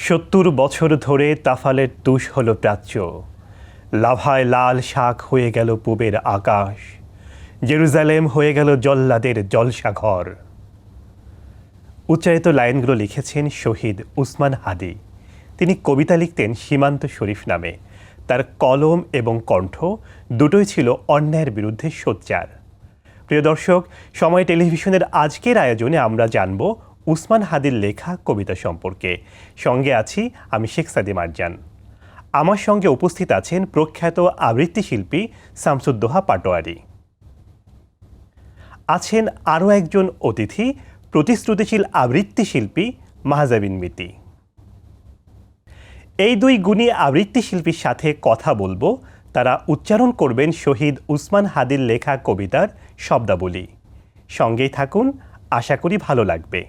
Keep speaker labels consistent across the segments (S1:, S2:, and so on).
S1: ৭০ বছর ধরে তাফালের তুষ হলো প্রাচ্য, লাভায় লাল শাক হয়ে গেল পূবের আকাশ, জেরুজালেম হয়ে গেল জল্লাদের জলসাঘর। উচ্চারিত লাইনগুলো লিখেছেন শহীদ উসমান হাদি। তিনি কবিতা লিখতেন সীমান্ত শরীফ নামে। তার কলম এবং কণ্ঠ দুটোই ছিল অন্যায়ের বিরুদ্ধে সোচ্চার। প্রিয় দর্শক, সময় টেলিভিশনের আজকের আয়োজনে আমরা জানব উসমান হাদির লেখা কবিতা সম্পর্কে। সঙ্গে আছি আমি শেখ সাদি মারজান। আমার সঙ্গে উপস্থিত আছেন প্রখ্যাত আবৃত্তি শিল্পী শামসুদ্দোহা পাটোয়ারি। আছেন আরও একজন অতিথি, প্রতিশ্রুতিশীল আবৃত্তি শিল্পী মাহজাবিন মিতি। এই দুই গুণী আবৃত্তি শিল্পীর সাথে কথা বলবো। তারা উচ্চারণ করবেন শহীদ উসমান হাদির লেখা কবিতার শব্দাবলী। সঙ্গেই থাকুন, আশা করি ভালো লাগবে।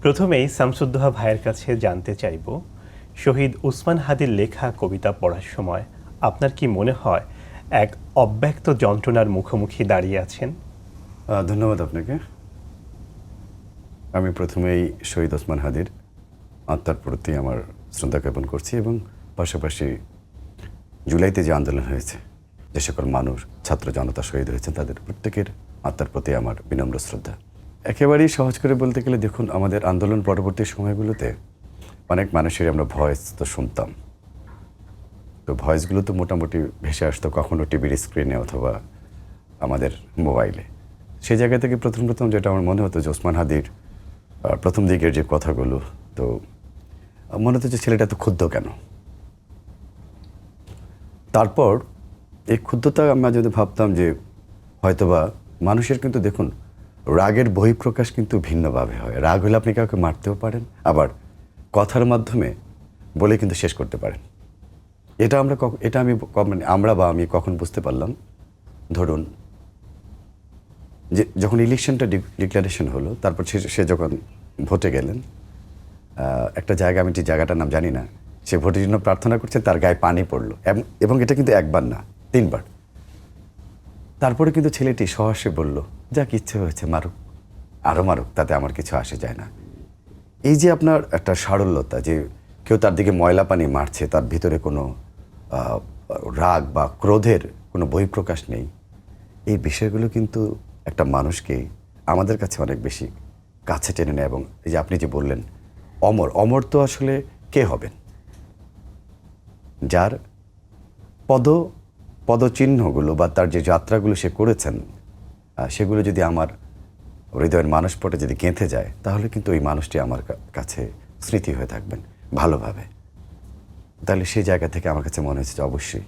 S1: প্রথমেই শামসুদ্দোহা ভাইয়ের কাছে জানতে চাইব, শহীদ উসমান হাদির লেখা কবিতা পড়ার সময় আপনার কি মনে হয় এক অব্যক্ত যন্ত্রণার মুখোমুখি দাঁড়িয়ে আছেন?
S2: ধন্যবাদ আপনাকে। আমি প্রথমেই শহীদ ওসমান হাদির আত্মার প্রতি আমার শ্রদ্ধা জ্ঞাপন করছি এবং পাশাপাশি জুলাইতে যে আন্দোলন হয়েছে, যে সকল মানুষ ছাত্র জনতা শহীদ হয়েছেন, তাদের প্রত্যেকের আত্মার প্রতি আমার বিনম্র শ্রদ্ধা। একেবারেই সহজ করে বলতে গেলে, দেখুন, আমাদের আন্দোলন পরবর্তী সময়গুলোতে অনেক মানুষের আমরা ভয়েস তো শুনতাম, তো ভয়েসগুলো তো মোটামুটি ভেসে আসতো কখনো টিভির স্ক্রিনে অথবা আমাদের মোবাইলে। সেই জায়গা থেকে প্রথম যেটা আমার মনে হতো যে ওসমান হাদির প্রথম দিকের যে কথাগুলো, তো মনে হতো যে ছেলেটা তো ক্ষুব্ধ কেন। তারপর এই ক্ষুব্ধতা আমরা যদি ভাবতাম যে হয়তোবা মানুষের কিন্তু দেখুন রাগের বহিঃপ্রকাশ কিন্তু ভিন্নভাবে হয়। রাগ হলে আপনি কাউকে মারতেও পারেন, আবার কথার মাধ্যমে বলে কিন্তু শেষ করতে পারেন। আমি কখন বুঝতে পারলাম, ধরুন যে যখন ইলেকশনটা ডিক্লারেশন হলো, তারপর সে যখন ভোটে গেলেন, একটা জায়গা, আমি যে জায়গাটার নাম জানি না, সে ভোটের জন্য প্রার্থনা করছে, তার গায়ে পানি পড়লো এবং এটা কিন্তু একবার না, 3 বার। তারপরে কিন্তু ছেলেটি সহসে বলল, যাক ইচ্ছে হয়েছে মারুক, আরও মারুক, তাতে আমার কিছু আসে যায় না। এই যে আপনার একটা সারল্যতা, যে কেউ তার দিকে ময়লা পানি মারছে, তার ভিতরে কোনো রাগ বা ক্রোধের কোনো বহিঃপ্রকাশ নেই, এই বিষয়গুলো কিন্তু একটা মানুষকে আমাদের কাছে অনেক বেশি কাছে টেনে নেয়। এবং এই যে আপনি যে বললেন অমর তো আসলে কে হবেন? যার পদচিহ্নগুলো বা তার যে যাত্রাগুলো সে করেছেন, সেগুলো যদি আমার হৃদয়ের মানসপটে যদি গেঁথে যায়, তাহলে কিন্তু ওই মানুষটি আমার কাছে স্মৃতি হয়ে থাকবেন ভালোভাবে। তাহলে সেই জায়গা থেকে আমার কাছে মনে হয়েছে যে অবশ্যই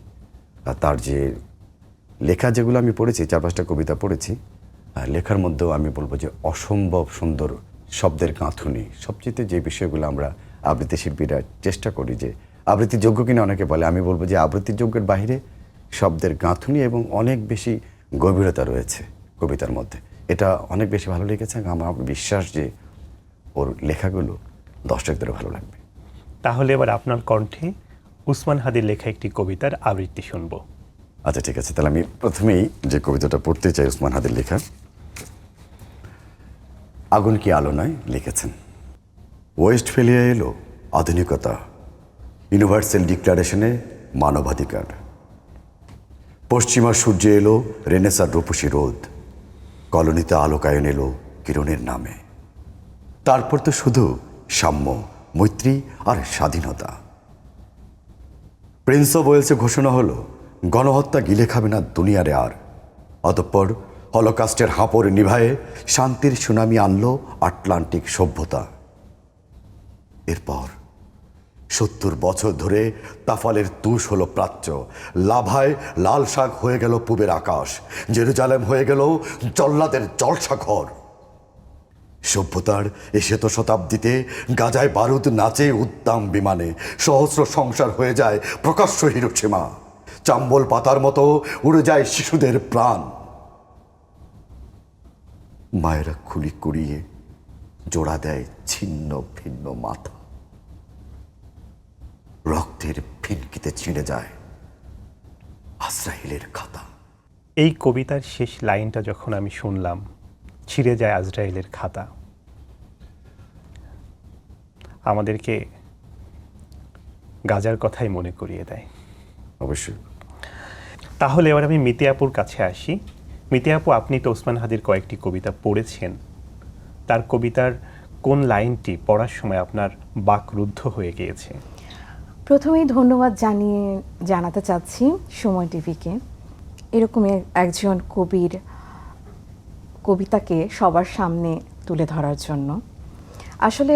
S2: তার যে লেখা, যেগুলো আমি পড়েছি, 4-5টা কবিতা পড়েছি, লেখার মধ্যেও আমি বলবো যে অসম্ভব সুন্দর শব্দের গাঁথুনি। সবচেয়ে যে বিষয়গুলো আমরা আবৃত্তি শিল্পীরা চেষ্টা করি যে আবৃত্তি যোগ্য কিনা অনেকে বলে, আমি বলবো যে আবৃত্তি যোগ্যের বাইরে শব্দের গাঁথুনি এবং অনেক বেশি গভীরতা রয়েছে কবিতার মধ্যে। এটা অনেক বেশি ভালো লেগেছে। আমার বিশ্বাস যে ওর লেখাগুলো দর্শকদের ভালো লাগবে।
S1: তাহলে এবার আপনার কণ্ঠে উসমান হাদির লেখা একটি কবিতার আবৃত্তি শুনব।
S2: আচ্ছা, ঠিক আছে। তাহলে আমি প্রথমেই যে কবিতাটা পড়তে চাই উসমান হাদির লেখা, আগুন কি আলো নয়, লিখেছেন। ওয়েস্টফেলিয়া এলো আধুনিকতা, ইউনিভার্সাল ডিক্লারেশনে মানবাধিকার। পশ্চিমা সূর্যে এলো রেনেসার রূপসী রোদ, কলোনিতে আলোকায়ন এলো কিরণের নামে। তারপর তো শুধু সাম্য, মৈত্রী আর স্বাধীনতা। প্রিন্স অফ ওয়েলসে ঘোষণা হলো গণহত্যা গিলে খাবে না দুনিয়ারে আর। অতঃপর হলোকাস্টের হাঁপড় নিভায়ে শান্তির সুনামি আনলো আটলান্টিক সভ্যতা। এরপর ৭০ বছর ধরে তাফালের তুষ হলো প্রাচ্য, লাভায় লাল শাক হয়ে গেল পূবের আকাশ, জেরুজালেম হয়ে গেল জল্লাদের জলসাঘর। সভ্যতার এ শতাব্দীতে গাজায় বারুদ নাচে উদ্দাম বিমানে, সহস্র সংসার হয়ে যায় প্রকাশ্য হিরোসীমা, চাম্বল পাতার মতো উড়ে যায় শিশুদের প্রাণ। মায়েরা খুলি কুড়িয়ে জোড়া দেয় ছিন্ন ভিন্ন মাথা, রক্তের ফিনকিতে ছিঁড়ে যায় আজরাইলের খাতা।
S1: এই কবিতার শেষ লাইনটা যখন আমি শুনলাম, ছিঁড়ে যায় আজরাইলের খাতা, আমাদেরকে গাজার কথাই মনে করিয়ে দেয়।
S2: অবশ্যই।
S1: তাহলে এবার আমি মিতি আপুর কাছে আসি। মিতি আপু, আপনি তো ওসমান হাদির কয়েকটি কবিতা পড়েছেন। তার কবিতার কোন লাইনটি পড়ার সময় আপনার বাকরুদ্ধ হয়ে গিয়েছে?
S3: প্রথমেই ধন্যবাদ জানাতে চাচ্ছি সময় টিভিকে এরকম একজন কবির কবিতাকে সবার সামনে তুলে ধরার জন্য। আসলে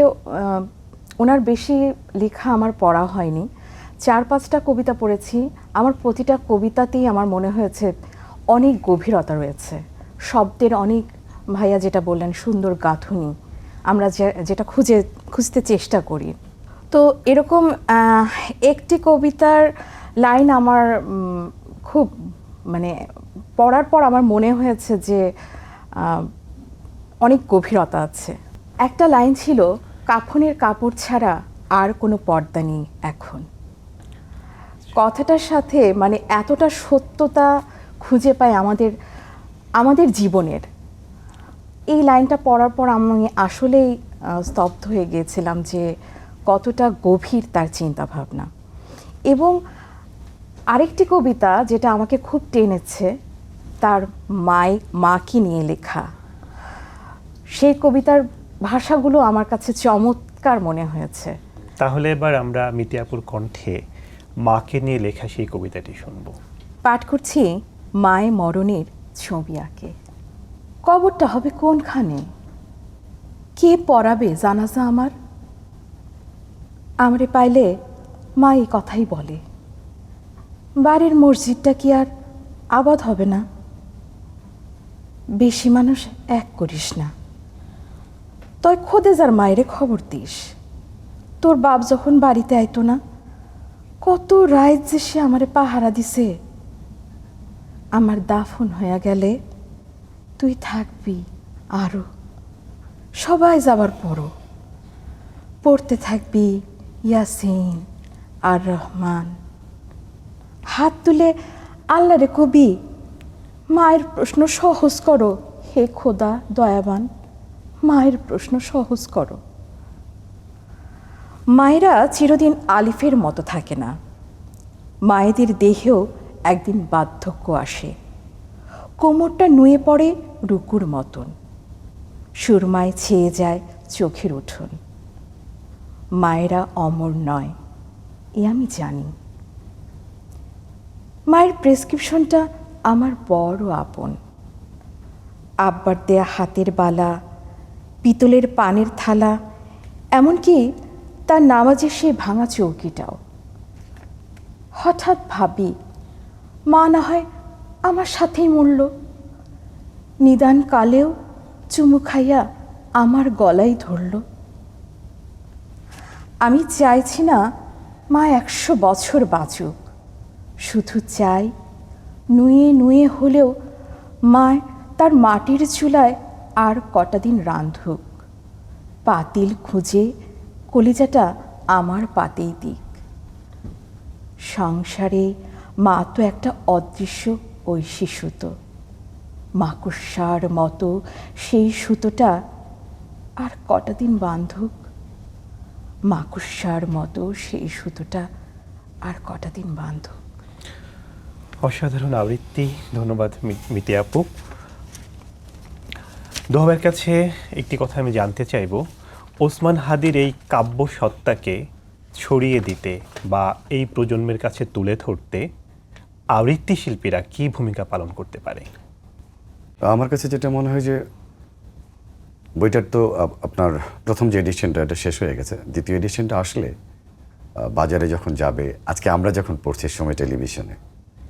S3: ওনার বেশি লেখা আমার পড়া হয়নি, 4-5টা কবিতা পড়েছি। আমার প্রতিটা কবিতাতেই আমার মনে হয়েছে অনেক গভীরতা রয়েছে, শব্দের অনেক, ভাইয়া যেটা বললেন, সুন্দর গাঁথুনি আমরা যেটা খুঁজতে চেষ্টা করি। তো এরকম একটি কবিতার লাইন আমার খুব মানে পড়ার পর আমার মনে হয়েছে যে অনেক গভীরতা আছে। একটা লাইন ছিল, কাফনের কাপড় ছাড়া আর কোনো পর্দা নেই এখন। কথাটার সাথে মানে এতটা সত্যতা খুঁজে পাই আমাদের জীবনের। এই লাইনটা পড়ার পর আমি আসলেই স্তব্ধ হয়ে গিয়েছিলাম যে কতটা গভীর তার চিন্তাভাবনা। এবং আরেকটি কবিতা যেটা আমাকে খুব টেনেছে, তার মাকে নিয়ে লেখা। সেই কবিতার ভাষাগুলো আমার কাছে চমৎকার মনে হয়েছে।
S1: তাহলে এবার আমরা মিতি আপুর কণ্ঠে মাকে নিয়ে লেখা সেই কবিতাটি শুনব।
S3: পাঠ করছি মায়ে মরণের ছবি আঁকে। কবরটা হবে কোনখানে? কে পড়াবে জানাজা আমার? আমরে পাইলে মা এই কথাই বলে, বাড়ির মসজিদটা কি আর আবাদ হবে না? বেশি মানুষ এক করিস না, তয় খোদে যার মায়েরে খবর দিস। তোর বাপ যখন বাড়িতে আইতো না, কত রাত যে সে আমারে পাহারা দিছে। আমার দাফন হইয়া গেলে তুই থাকবি আরো, সবাই যাবার পরও পড়তে থাকবি ইয়াসিন আর রহমান। হাত তুলে আল্লাহরে কবি, মায়ের প্রশ্ন সহজ করো হে খোদা দয়াবান, মায়ের প্রশ্ন সহজ করো। মায়েরা চিরদিন আলিফের মতো থাকে না, মায়েদের দেহেও একদিন বার্ধক্য আসে। কোমরটা নুয়ে পড়ে রুকুর মতন, সুরমায় ছেয়ে যায় চোখের উঠোন। মায়েরা অমর নয় এ আমি জানি। মায়ের প্রেসক্রিপশনটা আমার বড় আপন। আব্বার দেয়া হাতের বালা, পিতলের পানের থালা, এমনকি তার নামাজের সেই ভাঙা চৌকিটাও। হঠাৎ ভাবি, মা না হয় আমার সাথেই মরল, নিদান কালেও চুমু খাইয়া আমার গলায় ধরল। আমি চাইছি না মা 100 বছর বাঁচুক, শুধু চাই নুয়ে নুয়ে হলেও মা তার মাটির চুলায় আর কটা দিন রাঁধুক। পাতিল খুঁজে কলিজাটা আমার পাতেই দিক। সংসারে মা তো একটা অদৃশ্য ঐশী সুতো, মাকড়সার মতো সেই সুতোটা আর কটা দিন বাঁধুক। মাকড়সার মতো সেই সুতোটা আর কটা দিন বাঁধুক।
S1: অসাধারণ আবৃত্তি, ধন্যবাদ মিতি আপু। দোহাবের কাছে একটি কথা আমি জানতে চাইব, ওসমান হাদির এই কাব্য সত্তাকে ছড়িয়ে দিতে বা এই প্রজন্মের কাছে তুলে ধরতে আবৃত্তি শিল্পীরা কী ভূমিকা পালন করতে পারে?
S2: আমার কাছে যেটা মনে হয় যে বইটার তো আপনার প্রথম যে এডিশনটা এটা শেষ হয়ে গেছে, দ্বিতীয় এডিশনটা আসলে বাজারে যখন যাবে, আজকে আমরা যখন পড়ছি সময় টেলিভিশনে,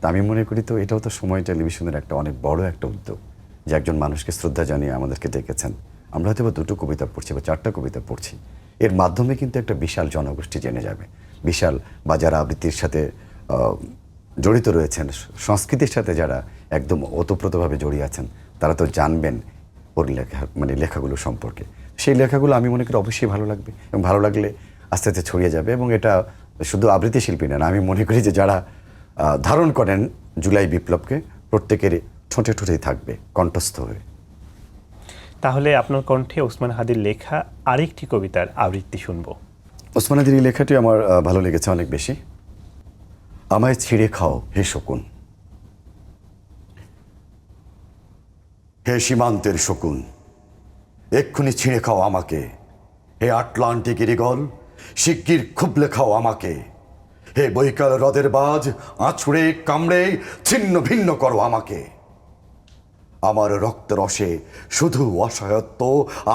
S2: তা আমি মনে করি তো এটাও তো সময় টেলিভিশনের একটা অনেক বড় একটা উদ্যোগ যে একজন মানুষকে শ্রদ্ধা জানিয়ে আমাদেরকে ডেকেছেন। আমরা হয়তো বা 2টো কবিতা পড়ছি বা 4টা কবিতা পড়ছি, এর মাধ্যমে কিন্তু একটা বিশাল জনগোষ্ঠী জেনে যাবে, বিশাল বা যারা আবৃত্তির সাথে জড়িত রয়েছেন, সংস্কৃতির সাথে যারা একদম ওতপ্রোতভাবে জড়িয়ে আছেন, তারা তো জানবেন ওর লেখা মানে লেখাগুলো সম্পর্কে। সেই লেখাগুলো আমি মনে করি অবশ্যই ভালো লাগবে, এবং ভালো লাগলে আস্তে আস্তে ছড়িয়ে যাবে। এবং এটা শুধু আবৃত্তি শিল্পী না, আমি মনে করি যে যারা ধারণ করেন জুলাই বিপ্লবকে, প্রত্যেকের ঠোঁটে ঠোঁটেই থাকবে কণ্ঠস্থ হয়ে।
S1: তাহলে আপনার কণ্ঠে ওসমান হাদির লেখা আরেকটি কবিতার আবৃত্তি শুনব।
S2: ওসমান হাদির এই লেখাটি আমার ভালো লেগেছে অনেক বেশি। আমায় ছিঁড়ে খাও হে শকুন, হে সীমান্তের শকুন, এক্ষুনি ছিঁড়ে খাও আমাকে। হে আটলান্টিক ইরিগল, শিগগির খুবলে খাও আমাকে। হে বৈকাল হ্রদের বাজ, আঁচড়ে কামড়ে ছিন্ন ভিন্ন করো আমাকে। আমার রক্ত রসে শুধু অসহায়ত্ব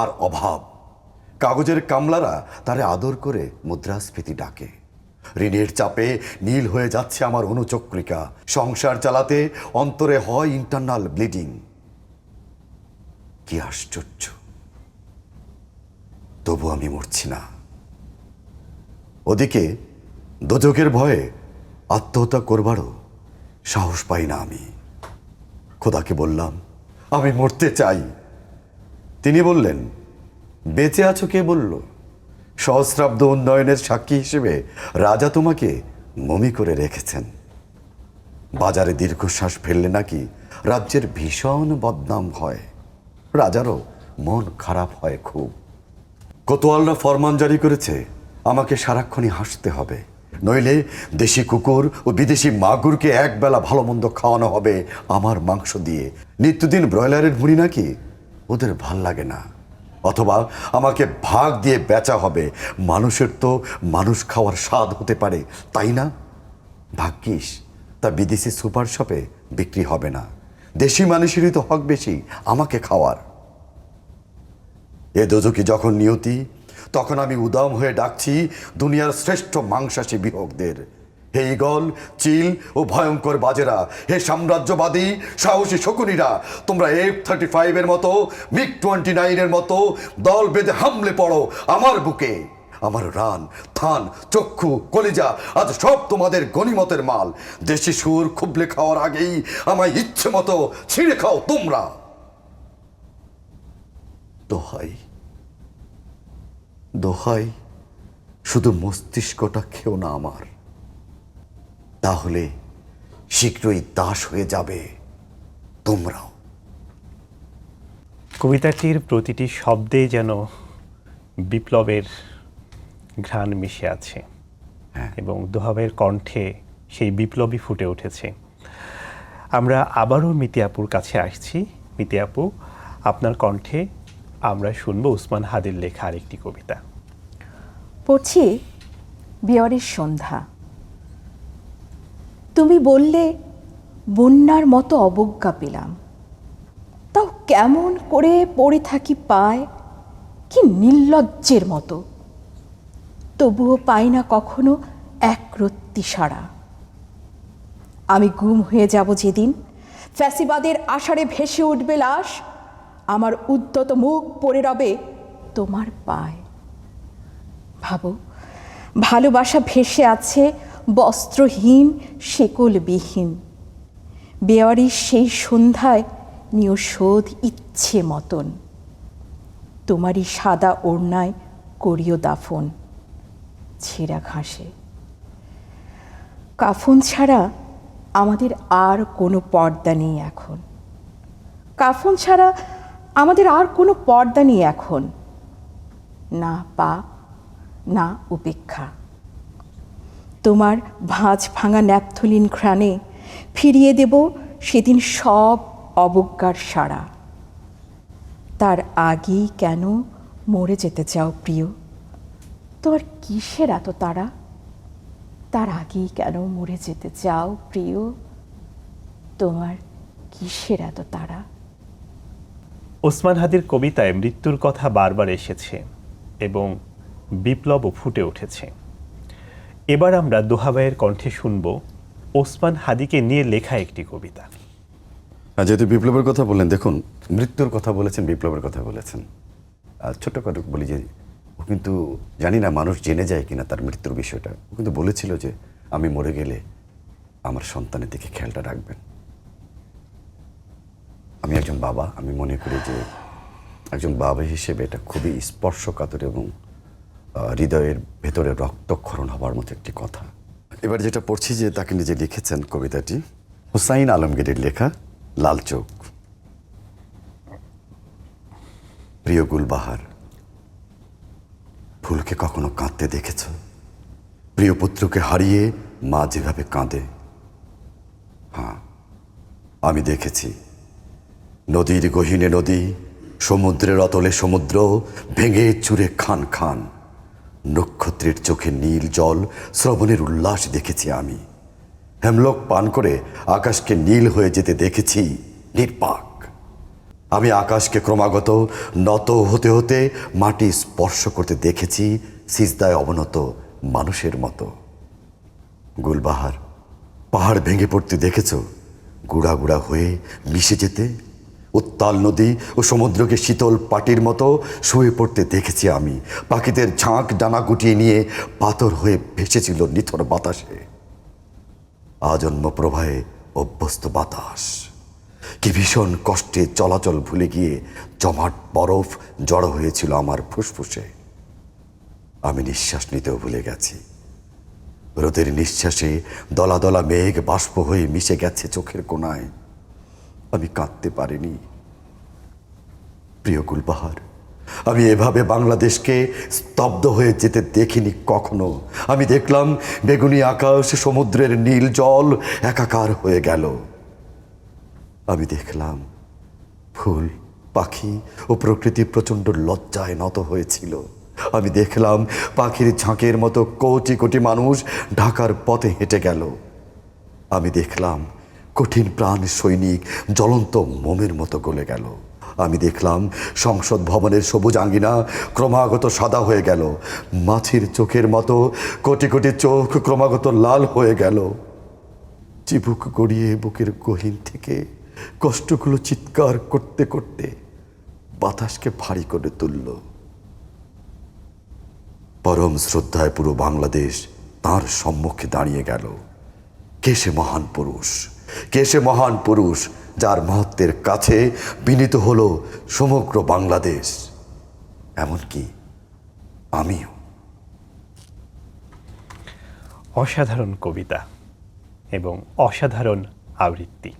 S2: আর অভাব। কাগজের কামলারা তারে আদর করে মুদ্রাস্ফীতি ডাকে। ঋণের চাপে নীল হয়ে যাচ্ছে আমার অনুচক্রিকা। সংসার চালাতে অন্তরে হয় ইন্টারনাল ব্লিডিং। কি আশ্চর্য, তবু আমি মরছি না। ওদিকে দোজকের ভয়ে আত্মহত্যা করবারও সাহস পাই না আমি। খোদাকে বললাম আমি মরতে চাই। তিনি বললেন, বেঁচে আছো কে বলল? সহস্রাব্দ উন্নয়নের সাক্ষী হিসেবে রাজা তোমাকে মমি করে রেখেছেন। বাজারে দীর্ঘশ্বাস ফেললে নাকি রাজ্যের ভীষণ বদনাম হয়। রাজারও মন খারাপ হয় খুব। কোতোয়ালরা ফরমান জারি করেছে আমাকে সারাক্ষণই হাসতে হবে, নইলে দেশি কুকুর ও বিদেশি মাগুরকে একবেলা ভালো মন্দ খাওয়ানো হবে আমার মাংস দিয়ে। নিত্যদিন ব্রয়লারের মুড়ি নাকি ওদের ভাল লাগে না। অথবা আমাকে ভাগ দিয়ে বেচা হবে। মানুষের তো মানুষ খাওয়ার স্বাদ হতে পারে, তাই না? ভাগ্যিস তা বিদেশি সুপার শপে বিক্রি হবে না। দেশি মানুষেরই তো হক বেশি আমাকে খাওয়ার। এ দোজকি যখন নিয়তি, তখন আমি উদাম হয়ে ডাকছি দুনিয়ার শ্রেষ্ঠ মাংসাশী বিহকদের। হে ঈগল, চিল ও ভয়ঙ্কর বাজেরা, হে সাম্রাজ্যবাদী সাহসী শকুনিরা, তোমরা F-35 এর মতো, MiG-29 এর মতো দল বেঁধে হামলে পড়ো আমার বুকে। আমার রান, থান, চক্ষু, কলিজা আজ সব তোমাদের গনিমতের মাল। দেশি সুর খুবলে খাওয়ার আগেই আমায় ইচ্ছে মতো ছিঁড়ে খাও তোমরা। দোহাই দোহাই, শুধু মস্তিষ্কটা খেও না আমার, তাহলে শীঘ্রই দাস হয়ে যাবে তোমরাও।
S1: কবিতাটির প্রতিটি শব্দে যেন বিপ্লবের ঘ্রাণ মিশে আছে এবং দোহাবের কণ্ঠে সেই বিপ্লবী ফুটে উঠেছে। আমরা আবারও মিতি আপুর কাছে আসছি। মিতি আপু, আপনার কণ্ঠে আমরা শুনবো ওসমান হাদির লেখা আরেকটি কবিতা।
S3: পড়ছি বিয়ারের সন্ধ্যা। তুমি বললে বন্যার মতো অবজ্ঞা পেলাম, তাও কেমন করে পড়ে থাকি পায়, কি নির্লজ্জের মতো। তবুও পাই না কখনো এক রত্তি সাড়া। আমি গুম হয়ে যাব যেদিন, ফ্যাসিবাদের আষাঢ়ে ভেসে উঠবে লাশ, আমার উদ্যত মুখ পড়ে রবে তোমার পায়। ভাবো, ভালোবাসা ভেসে আছে বস্ত্রহীন শেকলবিহীন। বেয়ারির সেই সন্ধ্যায় নিয় শোধ ইচ্ছে মতন। তোমারই সাদা ওড়নায় করিও দাফন ছেঁড়া ঘাসে। কাফন ছাড়া আমাদের আর কোনো পর্দা নেই এখন। কাফন ছাড়া আমাদের আর কোনো পর্দা নেই এখন। না পাপ, না উপেক্ষা। তোমার ভাঁজ ভাঙা ন্যাপথলিন ঘ্রাণে ফিরিয়ে দেব সেদিন সব অবজ্ঞার সাড়া। তার আগেই কেন মরে যেতে চাও প্রিয়? তোমার কিসের এত তাড়া? তার আগেই কেন মরে যেতে চাও প্রিয়? তোমার কিসের এত তাড়া?
S1: ওসমান হাদির কবিতায় মৃত্যুর কথা বারবার এসেছে এবং বিপ্লবও ফুটে উঠেছে। এবার আমরা দোহাবাইয়ের কণ্ঠে শুনব ওসমান হাদিকে নিয়ে লেখা একটি কবিতা।
S2: যেহেতু বিপ্লবের কথা বললেন, দেখুন মৃত্যুর কথা বলেছেন, বিপ্লবের কথা বলেছেন। ছোট্ট করে বলি যে ও কিন্তু, জানি না মানুষ জেনে যায় কিনা তার মৃত্যুর বিষয়টা, ও কিন্তু বলেছিল যে আমি মরে গেলে আমার সন্তানের দিকে খেয়ালটা রাখবেন। আমি একজন বাবা, আমি মনে করি যে একজন বাবা হিসেবে এটা খুবই স্পর্শকাতর এবং হৃদয়ের ভেতরে রক্তক্ষরণ হবার মতো একটি কথা। এবার যেটা পড়ছি যে তাকে নিজে লিখেছেন কবিতাটি, হুসাইন আলমগীরের লেখা লাল চোখ। প্রিয় গুলবাহার, ফুলকে কখনো কাঁদতে দেখেছ? প্রিয় পুত্রকে হারিয়ে মা যেভাবে কাঁদে, হ্যাঁ আমি দেখেছি। নদীর গহীনে নদী, সমুদ্রের অতলে সমুদ্র ভেঙে চুরে খান খান। নক্ষত্রের চোখে নীল জল শ্রবণের উল্লাস দেখেছি আমি। হেমলক পান করে আকাশকে নীল হয়ে যেতে দেখেছি নির্বাক। আমি আকাশকে ক্রমাগত নত হতে হতে মাটি স্পর্শ করতে দেখেছি সিজদায় অবনত মানুষের মতো। গুলবাহার পাহাড় ভেঙে পড়তে দেখেছ? গুড়া গুড়া হয়ে মিশে যেতে। উত্তাল নদী ও সমুদ্রকে শীতল পাটির মতো শুয়ে পড়তে দেখেছি আমি। পাখিদের ঝাঁক ডানা গুটিয়ে নিয়ে পাথর হয়ে ভেসেছিল নিথর বাতাসে। আজন্ম প্রবাহে অভ্যস্ত বাতাস কি ভীষণ কষ্টে চলাচল ভুলে গিয়ে জমাট বরফ জড়ো হয়েছিল আমার ফুসফুসে। আমি নিঃশ্বাস নিতেও ভুলে গেছি। রোদের নিঃশ্বাসে দলা দলা মেঘ বাষ্প হয়ে মিশে গেছে চোখের কোণায়। আমি কাঁদতে পারিনি। প্রিয় গুলবাহার, আমি এভাবে বাংলাদেশকে স্তব্ধ হয়ে যেতে দেখিনি কখনো। আমি দেখলাম বেগুনি আকাশ সমুদ্রের নীল জল একাকার হয়ে গেল। আমি দেখলাম ফুল, পাখি ও প্রকৃতি প্রচণ্ড লজ্জায় নত হয়েছিল। আমি দেখলাম পাখির ঝাঁকের মতো কোটি কোটি মানুষ ঢাকার পথে হেঁটে গেল। আমি দেখলাম কঠিন প্রাণ সৈনিক জ্বলন্ত মোমের মতো গলে গেল। আমি দেখলাম সংসদ ভবনের সবুজ আঙ্গিনা ক্রমাগত সাদা হয়ে গেল। মাছির চোখের মতো কোটি কোটি চোখ ক্রমাগত লাল হয়ে গেল। চিবুক গড়িয়ে বুকের গহীন থেকে কষ্টগুলো চিৎকার করতে করতে বাতাসকে ভারী করে তুলল। পরম শ্রদ্ধায় পুরো বাংলাদেশ তার সম্মুখে দাঁড়িয়ে গেল। কে সে মহান পুরুষ? কে সে মহান পুরুষ যার মহত্বের কাছে বিনীত হলো সমগ্র বাংলাদেশ, এমনকি আমিও।
S1: অসাধারণ কবিতা এবং অসাধারণ আবৃত্তি।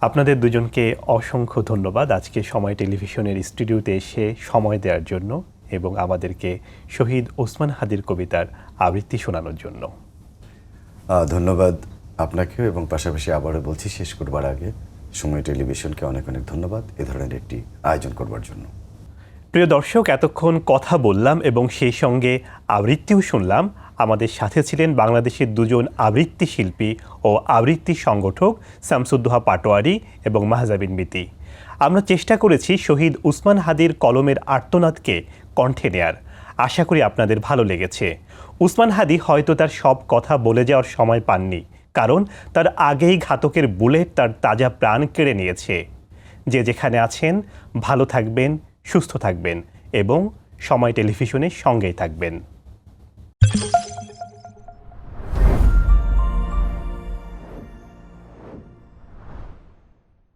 S1: আপনাদের দুজনকে অসংখ্য ধন্যবাদ আজকে সময় টেলিভিশনের স্টুডিওতে এসে সময় দেওয়ার জন্য এবং আমাদেরকে শহীদ ওসমান হাদির কবিতার আবৃত্তি শোনানোর জন্য।
S2: ধন্যবাদ আপনাকেও, এবং পাশাপাশি আবারও বলছি শেষ করবার আগে সময় টেলিভিশনকে অনেক অনেক ধন্যবাদ এ ধরনের একটি আয়োজন করবার জন্য।
S1: প্রিয় দর্শক, এতক্ষণ কথা বললাম এবং সেই সঙ্গে আবৃত্তিও শুনলাম। আমাদের সাথে ছিলেন বাংলাদেশের দুজন আবৃত্তি শিল্পী ও আবৃত্তি সংগঠক শামসুদ্দোহা পাটোয়ারি এবং মাহজাবিন মিতি। আমরা চেষ্টা করেছি শহীদ ওসমান হাদির কলমের আর্তনাদকে কণ্ঠে নেয়ার। আশা করি আপনাদের ভালো লেগেছে। ওসমান হাদি হয়তো তার সব কথা বলে যাওয়ার সময় পাননি, কারণ তার আগেই ঘাতকের বুলেট তার তাজা প্রাণ কেড়ে নিয়েছে। যে যেখানে আছেন ভালো থাকবেন, সুস্থ থাকবেন এবং সময় টেলিভিশনের সঙ্গেই থাকবেন।